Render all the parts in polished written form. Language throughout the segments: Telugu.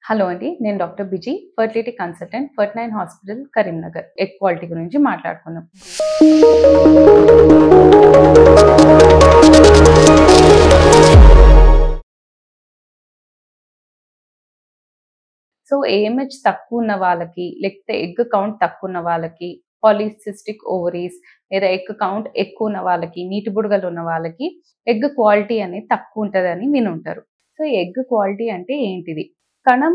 హలో అండి. నేను doctor busy fertility consultant 49 hospital Karimnagar. Egg quality గురించి మాట్లాడుకుందాం. సో ఏఎంహెచ్ తక్కువ ఉన్న వాళ్ళకి, లేకపోతే ఎగ్ కౌంట్ తక్కువ ఉన్న వాళ్ళకి, పాలిసిస్టిక్ ఓవరీస్ లేదా ఎగ్ కౌంట్ ఎక్కువ ఉన్న వాళ్ళకి, నీటి బుడగలు ఉన్న వాళ్ళకి ఎగ్ క్వాలిటీ అనేది తక్కువ ఉంటదని వినుంటారు. సో ఎగ్ క్వాలిటీ అంటే ఏంటిది? కణం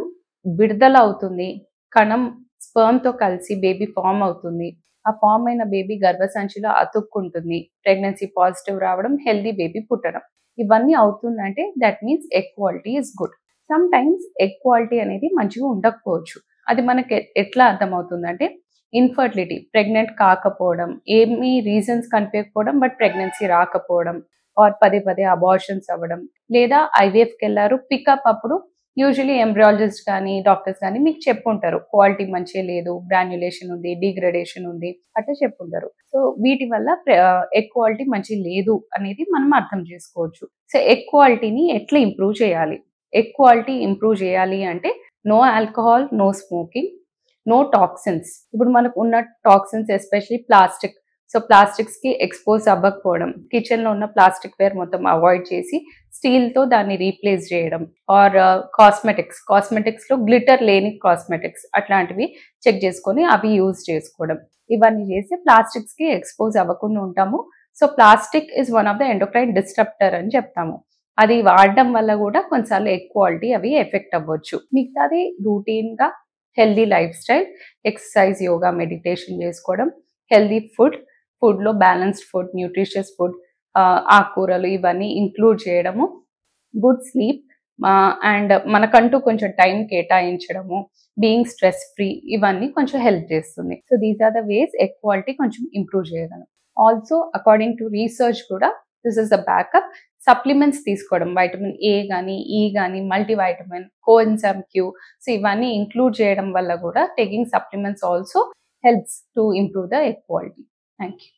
విడుదల అవుతుంది. కణం స్పెర్మ్‌తో కలిసి బేబీ ఫార్మ్ అవుతుంది. ఆ ఫార్మ్ అయిన బేబీ గర్భసంచిలో అతుక్కుంటుంది. ప్రెగ్నెన్సీ పాజిటివ్ రావడం, హెల్తీ బేబీ పుట్టడం. ఇవన్నీ అవుతుందంటే that means egg quality is good. Some times egg quality అనేది మంచిగా ఉండకపోవచ్చు. అది మనకి ఎట్లా అర్థమవుతుందంటే ఇన్ఫర్టిలిటీ, ప్రెగ్నెంట్ కాకపోవడం, ఏమీ రీజన్స్ కనిపించకపోవడం బట్ ప్రెగ్నెన్సీ రాకపోవడం, ఆర్ పదే పదే అబార్షన్స్ అవ్వడం, లేదా ఐవీఎఫ్‌కెళ్లారు పికప్ అప్పుడు యూజువల్లీ ఎంబ్రియాలజిస్ట్ కానీ, డాక్టర్స్ కానీ మీకు చెప్పుంటారు. క్వాలిటీ మంచిగా లేదు, గ్రాన్యులేషన్ ఉంది, డీగ్రేడేషన్ ఉంది అట్లా చెప్పుంటారు. సో వీటి వల్ల ఎగ్ క్వాలిటీ మంచిగా లేదు అనేది మనం అర్థం చేసుకోవచ్చు. సో ఎగ్ క్వాలిటీని ఎట్లా ఇంప్రూవ్ చేయాలి? ఎగ్ క్వాలిటీ ఇంప్రూవ్ చేయాలి అంటే no alcohol, no smoking, no toxins. ఇప్పుడు మనకు ఉన్న టాక్సిన్స్ ఎస్పెషల్లీ ప్లాస్టిక్. సో ప్లాస్టిక్స్కి ఎక్స్పోజ్ అవ్వకపోవడం, కిచెన్లో ఉన్న ప్లాస్టిక్ వేర్ మొత్తం అవాయిడ్ చేసి స్టీల్తో దాన్ని రీప్లేస్ చేయడం, ఆర్ కాస్మెటిక్స్లో గ్లిటర్ లేని కాస్మెటిక్స్ అట్లాంటివి చెక్ చేసుకొని అవి యూజ్ చేసుకోవడం. ఇవన్నీ చేసి ప్లాస్టిక్స్కి ఎక్స్పోజ్ అవ్వకుండా ఉంటాము. So plastic is one of the endocrine disruptor అని చెప్తాము. అది వాడడం వల్ల కూడా కొన్నిసార్లు ఎగ్ క్వాలిటీ అవి ఎఫెక్ట్ అవ్వచ్చు. మిగతాది రూటీన్గా healthy life style, exercise, yoga, meditation చేసుకోవడం, హెల్దీ ఫుడ్లో బ్యాలెన్స్డ్ ఫుడ్, న్యూట్రిషియస్ ఫుడ్, ఆకుకూరలు ఇవన్నీ ఇంక్లూడ్ చేయడము, గుడ్ స్లీప్, అండ్ మనకంటూ కొంచెం టైం కేటాయించడము, బీయింగ్ స్ట్రెస్ ఫ్రీ, ఇవన్నీ కొంచెం హెల్ప్ చేస్తుంది. So these are the ways egg quality కొంచెం ఇంప్రూవ్ చేయగలం. ఆల్సో అకార్డింగ్ టు రీసెర్చ్ కూడా this is the backup. Supplements తీసుకోవడం, వైటమిన్ ఏ కానీ, ఈ కానీ, మల్టీవైటమిన్, కోఎన్జైమ్ క్యూ, సో ఇవన్నీ ఇంక్లూడ్ చేయడం వల్ల కూడా taking supplements also helps to improve the egg quality. Thank you.